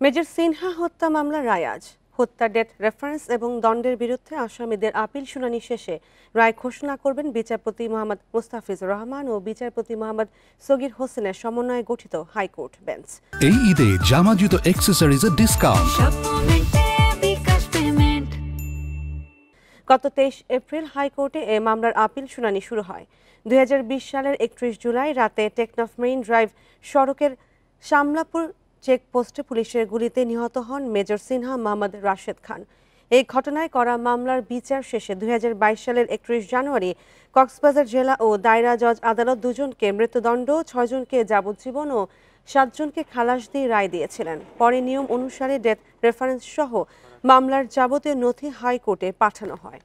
Major Sinha হত্যা মামলার রায় আজ। হত্যা ডেথ রেফারেন্স এবং দণ্ডের বিরুদ্ধে আসামিদের আপিল শুনানি শেষে রায় ঘোষণা করবেন বিচারপতি মোহাম্মদ মুস্তাফিজুর রহমান ও বিচারপতি মোহাম্মদ সগীর হোসেনের সমন্বয়ে গঠিত হাইকোর্ট বেঞ্চ। এই ঈদে জামা জুতো অ্যাক্সেসরিজের ডিসকাউন্ট। গত 23 এপ্রিল হাইকোর্টে এ মামলার আপিল শুনানি শুরু হয়। 2020 সালের 31 জুলাই রাতে টেকনাফ মেইন ড্রাইভ সড়কের শামলাপুর চেকপোস্টে পুলিশের গুলিতে নিহত হন মেজর সিনহা মোহাম্মদ রাশেদ খান। এই ঘটনায় করা মামলার বিচার শেষে 2022 সালের 31 জানুয়ারি কক্সবাজার জেলা ও দায়রা জজ আদালত দুজনকে মৃত্যুদণ্ড, 6 জনকে যাবজ্জীবন ও 7 জনকে খালাস দিয়ে রায় দিয়েছিলেন। পরে নিয়ম অনুসারে ডেথ রেফারেন্স সহ মামলার যাবতীয় নথি হাইকোর্টে পাঠানো হয়।